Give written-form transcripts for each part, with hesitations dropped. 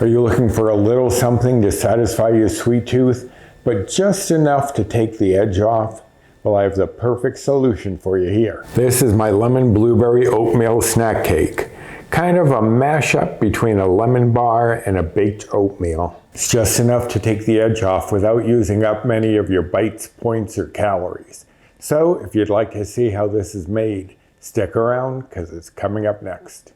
Are you looking for a little something to satisfy your sweet tooth, but just enough to take the edge off? Well, I have the perfect solution for you here. This is my lemon blueberry oatmeal snack cake. Kind of a mashup between a lemon bar and a baked oatmeal. It's just enough to take the edge off without using up many of your bites, points, or calories. So if you'd like to see how this is made, stick around because it's coming up next.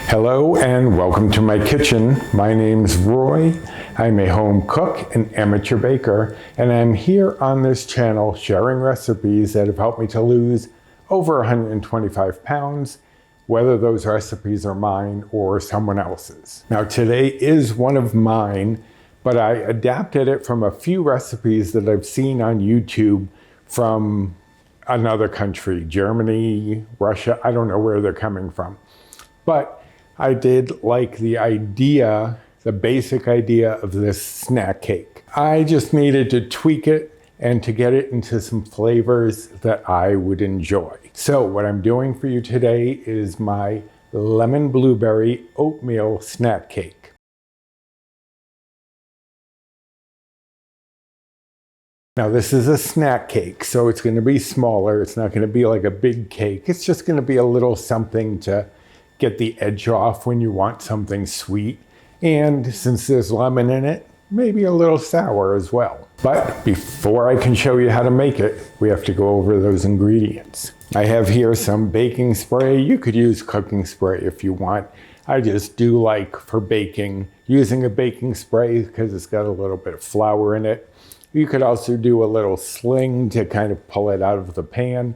Hello and welcome to my kitchen. My name's Roy. I'm a home cook and amateur baker, and I'm here on this channel sharing recipes that have helped me to lose over 125 pounds, whether those recipes are mine or someone else's. Now today is one of mine, but I adapted it from a few recipes that I've seen on YouTube from another country, Germany, Russia, I don't know where they're coming from. But I did like the idea, the basic idea of this snack cake. I just needed to tweak it and to get it into some flavors that I would enjoy. So what I'm doing for you today is my lemon blueberry oatmeal snack cake. Now this is a snack cake, so it's going to be smaller. It's not going to be like a big cake. It's just going to be a little something to get the edge off when you want something sweet. And since there's lemon in it, maybe a little sour as well. But before I can show you how to make it, we have to go over those ingredients. I have here some baking spray. You could use cooking spray if you want. I just do like for baking, using a baking spray because it's got a little bit of flour in it. You could also do a little sling to kind of pull it out of the pan.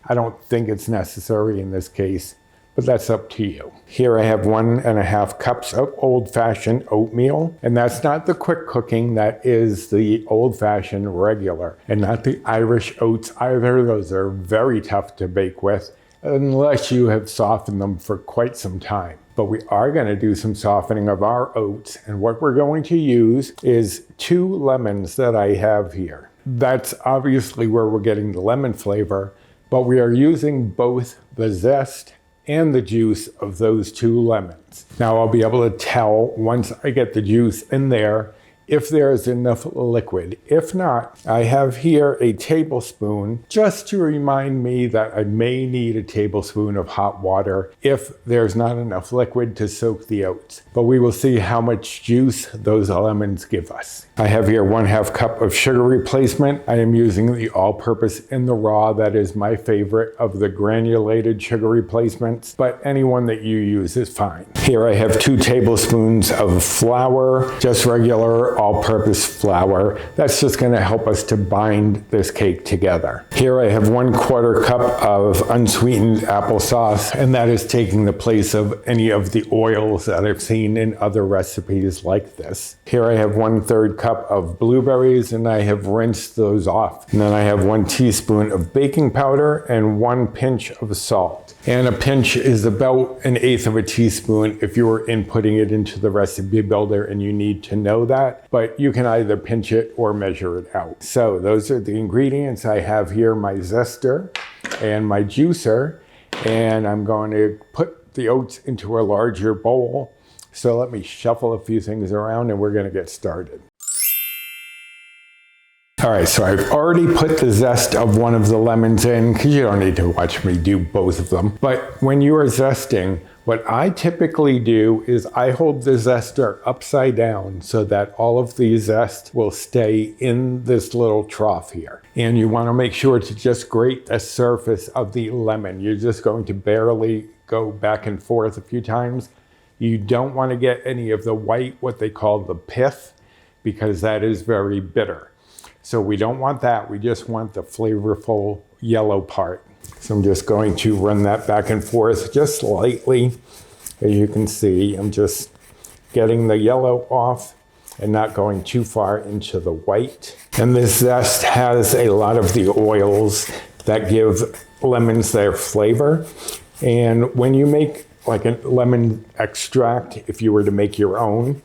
I don't think it's necessary in this case, but that's up to you. Here I have 1.5 cups of old-fashioned oatmeal, and that's not the quick cooking, that is the old-fashioned regular, and not the Irish oats either. Those are very tough to bake with, unless you have softened them for quite some time. But we are going to do some softening of our oats, and what we're going to use is 2 lemons that I have here. That's obviously where we're getting the lemon flavor, but we are using both the zest and the juice of those 2 lemons. Now I'll be able to tell once I get the juice in there if there is enough liquid. If not, I have here a tablespoon just to remind me that I may need a tablespoon of hot water if there's not enough liquid to soak the oats. But we will see how much juice those lemons give us. I have here 1/2 cup of sugar replacement. I am using the all-purpose in the raw. That is my favorite of the granulated sugar replacements, but any one that you use is fine. Here I have 2 tablespoons of flour, just regular all-purpose flour. That's just going to help us to bind this cake together. Here I have 1/4 cup of unsweetened applesauce, and that is taking the place of any of the oils that I've seen in other recipes like this. Here I have 1/3 cup of blueberries, and I have rinsed those off. And then I have 1 teaspoon of baking powder and 1 pinch of salt. And a pinch is about 1/8 of a teaspoon if you were inputting it into the recipe builder and you need to know that, but you can either pinch it or measure it out. So those are the ingredients. I have here my zester and my juicer, and I'm going to put the oats into a larger bowl. So let me shuffle a few things around and we're going to get started. All right, so I've already put the zest of one of the lemons in because you don't need to watch me do both of them. But when you are zesting, what I typically do is I hold the zester upside down so that all of the zest will stay in this little trough here. And you want to make sure to just grate the surface of the lemon. You're just going to barely go back and forth a few times. You don't want to get any of the white, what they call the pith, because that is very bitter. So we don't want that, we just want the flavorful yellow part. So I'm just going to run that back and forth just lightly. As you can see, I'm just getting the yellow off and not going too far into the white. And this zest has a lot of the oils that give lemons their flavor. And when you make like a lemon extract, if you were to make your own,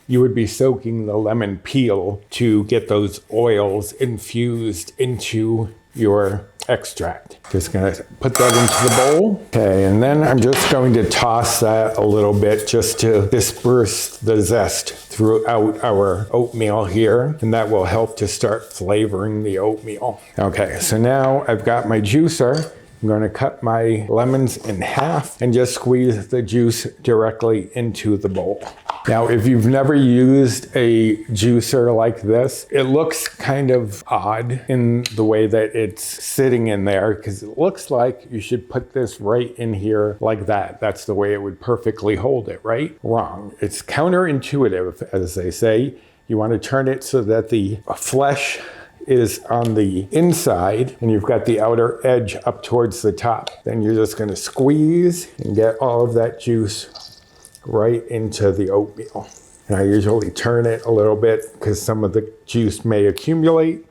you would be soaking the lemon peel to get those oils infused into your extract. Just gonna put that into the bowl. Okay, and then I'm just going to toss that a little bit just to disperse the zest throughout our oatmeal here, and that will help to start flavoring the oatmeal. Okay, so now I've got my juicer. I'm going to cut my lemons in half and just squeeze the juice directly into the bowl. Now, if you've never used a juicer like this, it looks kind of odd in the way that it's sitting in there, because it looks like you should put this right in here like that. That's the way it would perfectly hold it, right? Wrong. It's counterintuitive, as they say. You want to turn it so that the flesh is on the inside and you've got the outer edge up towards the top. Then you're just going to squeeze and get all of that juice right into the oatmeal. And I usually turn it a little bit because some of the juice may accumulate.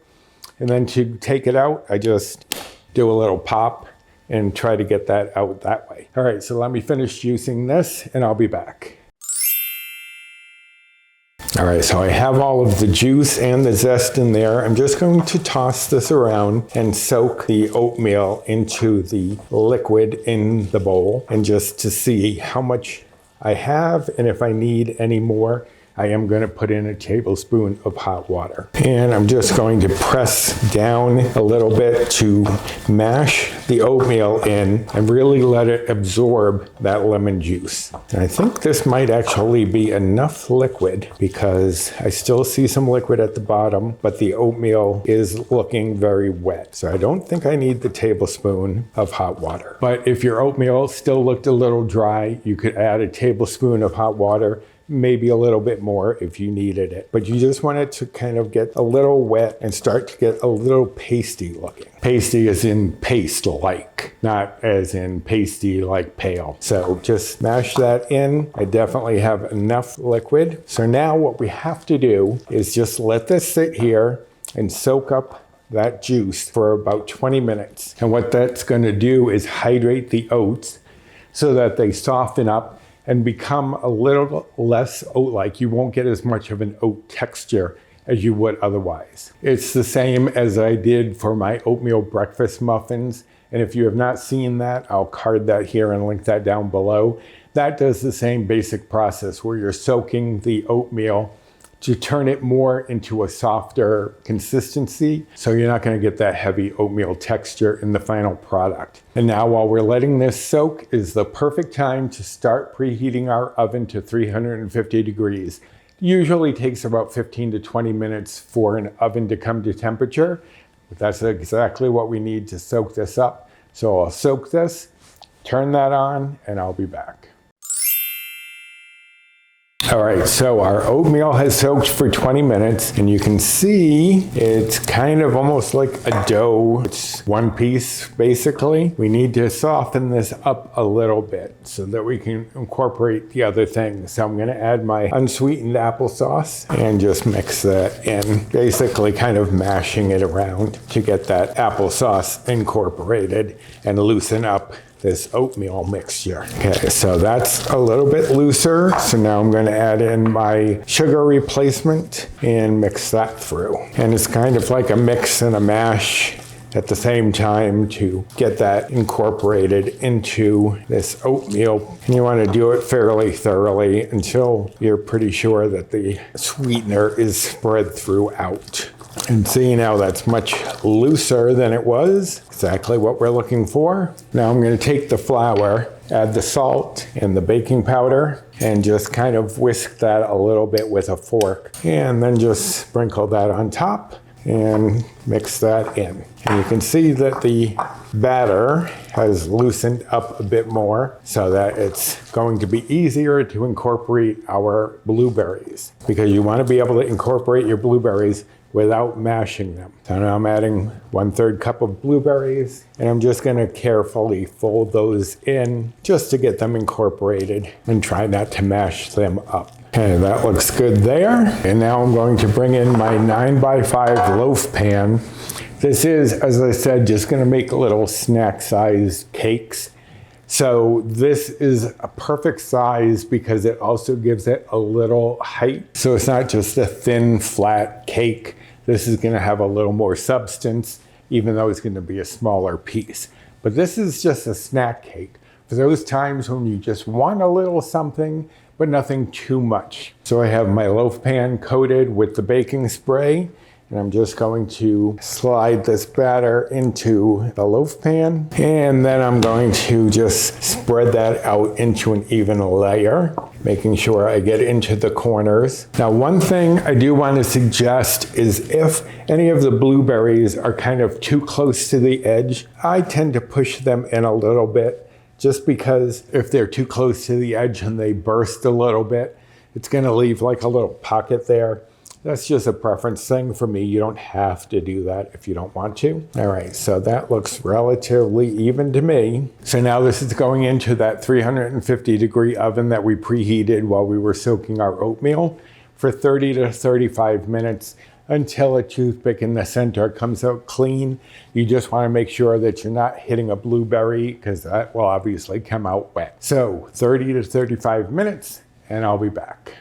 And then to take it out, I just do a little pop and try to get that out that way. All right, so let me finish juicing this and I'll be back. All right, so I have all of the juice and the zest in there. I'm just going to toss this around and soak the oatmeal into the liquid in the bowl, and just to see how much I have, and if I need any more, I am going to put in a tablespoon of hot water. And I'm just going to press down a little bit to mash the oatmeal in and really let it absorb that lemon juice. And I think this might actually be enough liquid, because I still see some liquid at the bottom, but the oatmeal is looking very wet. So I don't think I need the tablespoon of hot water. But if your oatmeal still looked a little dry, you could add a tablespoon of hot water, maybe a little bit more if you needed it. But you just want it to kind of get a little wet and start to get a little pasty looking. Pasty as in paste-like, not as in pasty like pale. So just mash that in. I definitely have enough liquid. So now what we have to do is just let this sit here and soak up that juice for about 20 minutes. And what that's going to do is hydrate the oats so that they soften up and become a little less oat-like. You won't get as much of an oat texture as you would otherwise. It's the same as I did for my oatmeal breakfast muffins. And if you have not seen that, I'll card that here and link that down below. That does the same basic process where you're soaking the oatmeal to turn it more into a softer consistency, so you're not going to get that heavy oatmeal texture in the final product. And now, while we're letting this soak, is the perfect time to start preheating our oven to 350 degrees. Usually takes about 15 to 20 minutes for an oven to come to temperature, but that's exactly what we need to soak this up. So I'll soak this, turn that on, and I'll be back. All right, so our oatmeal has soaked for 20 minutes, and you can see it's kind of almost like a dough. It's one piece, basically. We need to soften this up a little bit so that we can incorporate the other things. So I'm going to add my unsweetened applesauce and just mix that in, basically kind of mashing it around to get that applesauce incorporated and loosen up this oatmeal mixture. Okay, so that's a little bit looser. So now I'm going to add in my sugar replacement and mix that through. And it's kind of like a mix and a mash at the same time to get that incorporated into this oatmeal. And you want to do it fairly thoroughly until you're pretty sure that the sweetener is spread throughout. And see, now that's much looser than it was. Exactly what we're looking for. Now I'm going to take the flour, add the salt and the baking powder, and just kind of whisk that a little bit with a fork. And then just sprinkle that on top and mix that in. And you can see that the batter has loosened up a bit more so that it's going to be easier to incorporate our blueberries, because you want to be able to incorporate your blueberries without mashing them. So now I'm adding 1/3 cup of blueberries, and I'm just going to carefully fold those in just to get them incorporated and try not to mash them up. Okay, that looks good there. And now I'm going to bring in my 9x5 loaf pan. This is, as I said, just going to make little snack-sized cakes. So this is a perfect size because it also gives it a little height. So it's not just a thin, flat cake. This is going to have a little more substance, even though it's going to be a smaller piece. But this is just a snack cake for those times when you just want a little something, but nothing too much. So I have my loaf pan coated with the baking spray, and I'm just going to slide this batter into the loaf pan. And then I'm going to just spread that out into an even layer, making sure I get into the corners. Now, one thing I do want to suggest is if any of the blueberries are kind of too close to the edge, I tend to push them in a little bit, just because if they're too close to the edge and they burst a little bit, it's going to leave like a little pocket there. That's just a preference thing for me. You don't have to do that if you don't want to. All right, so that looks relatively even to me. So now this is going into that 350-degree oven that we preheated while we were soaking our oatmeal for 30 to 35 minutes until a toothpick in the center comes out clean. You just want to make sure that you're not hitting a blueberry because that will obviously come out wet. So 30 to 35 minutes and I'll be back.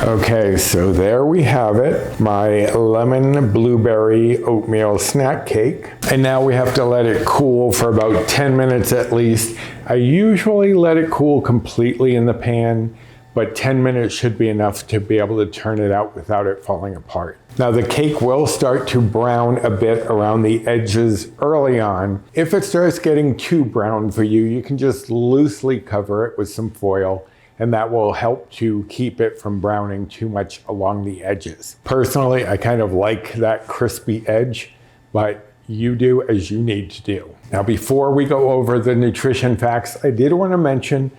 Okay, so there we have it, my lemon blueberry oatmeal snack cake. And now we have to let it cool for about 10 minutes at least. I usually let it cool completely in the pan, but 10 minutes should be enough to be able to turn it out without it falling apart. Now the cake will start to brown a bit around the edges early on. If it starts getting too brown for you, you can just loosely cover it with some foil, and that will help to keep it from browning too much along the edges. Personally, I kind of like that crispy edge, but you do as you need to do. Now, before we go over the nutrition facts, I did want to mention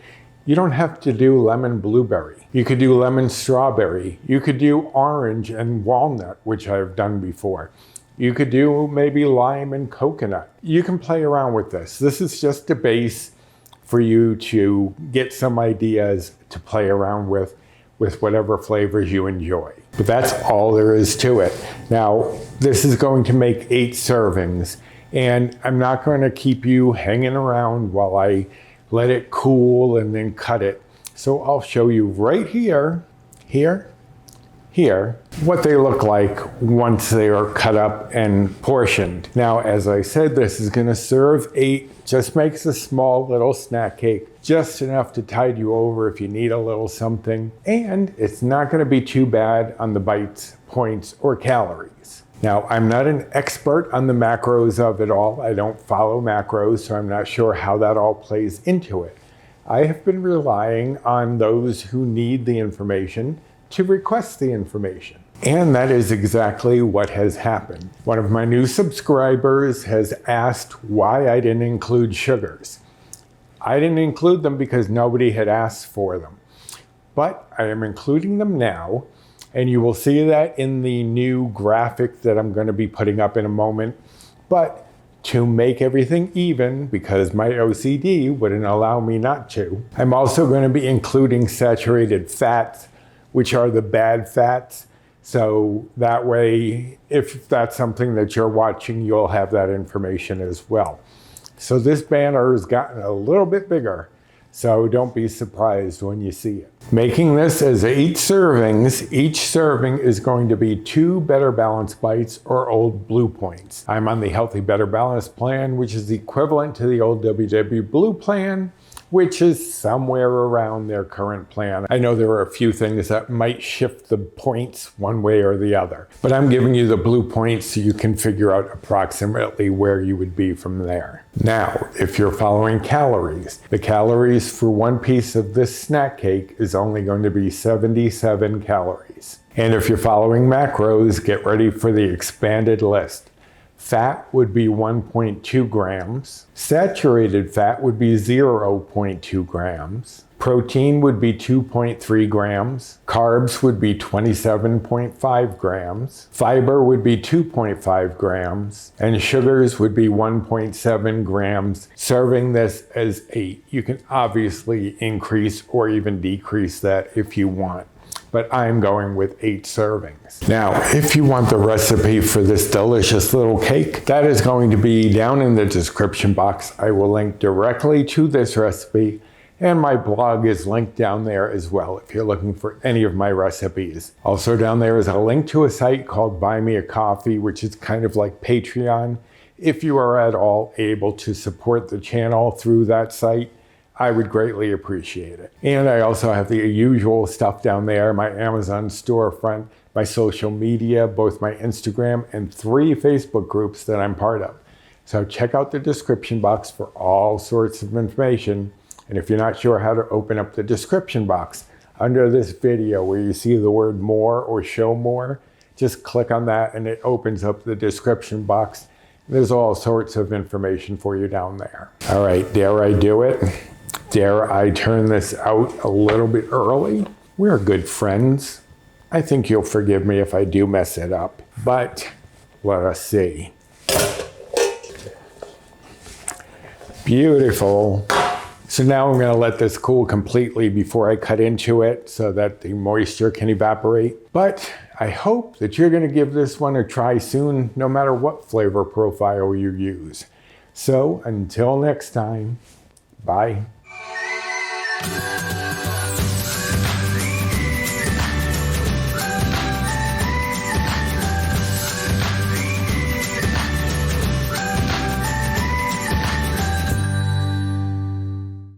you don't have to do lemon blueberry. You could do lemon strawberry. You could do orange and walnut, which I've done before. You could do maybe lime and coconut. You can play around with this. This is just a base for you to get some ideas to play around with whatever flavors you enjoy. But that's all there is to it. Now, this is going to make 8 servings, and I'm not going to keep you hanging around while I let it cool and then cut it. So I'll show you right here, what they look like once they are cut up and portioned. Now, as I said, this is gonna serve 8, just makes a small little snack cake, just enough to tide you over if you need a little something. And it's not gonna be too bad on the bites, points, or calories. Now, I'm not an expert on the macros of it all. I don't follow macros, so I'm not sure how that all plays into it. I have been relying on those who need the information to request the information. And that is exactly what has happened. One of my new subscribers has asked why I didn't include sugars. I didn't include them because nobody had asked for them. But I am including them now, and you will see that in the new graphic that I'm going to be putting up in a moment. But to make everything even, because my OCD wouldn't allow me not to, I'm also going to be including saturated fats, which are the bad fats. So that way, if that's something that you're watching, you'll have that information as well. So this banner has gotten a little bit bigger, so don't be surprised when you see it. Making this as 8 servings, each serving is going to be 2 Better Balance bites or old Blue Points. I'm on the Healthy Better Balance plan, which is equivalent to the old WW Blue plan, which is somewhere around their current plan. I know there are a few things that might shift the points one way or the other, but I'm giving you the blue points so you can figure out approximately where you would be from there. Now, if you're following calories, the calories for one piece of this snack cake is only going to be 77 calories. And if you're following macros, get ready for the expanded list. Fat would be 1.2 grams. Saturated fat would be 0.2 grams. Protein would be 2.3 grams. Carbs would be 27.5 grams. Fiber would be 2.5 grams. And sugars would be 1.7 grams. Serving this as 8. You can obviously increase or even decrease that if you want. but I'm going with 8 servings. Now, if you want the recipe for this delicious little cake, that is going to be down in the description box. I will link directly to this recipe, and my blog is linked down there as well if you're looking for any of my recipes. Also down there is a link to a site called Buy Me a Coffee, which is kind of like Patreon. If you are at all able to support the channel through that site, I would greatly appreciate it. And I also have the usual stuff down there, my Amazon storefront, my social media, both my Instagram and 3 Facebook groups that I'm part of. So check out the description box for all sorts of information. And if you're not sure how to open up the description box, under this video where you see the word more or show more, just click on that and it opens up the description box. There's all sorts of information for you down there. All right, dare I do it? Dare I turn this out a little bit early? We're good friends. I think you'll forgive me if I do mess it up, but let us see. Beautiful. So now I'm going to let this cool completely before I cut into it so that the moisture can evaporate. But I hope that you're going to give this one a try soon, no matter what flavor profile you use. So until next time, bye.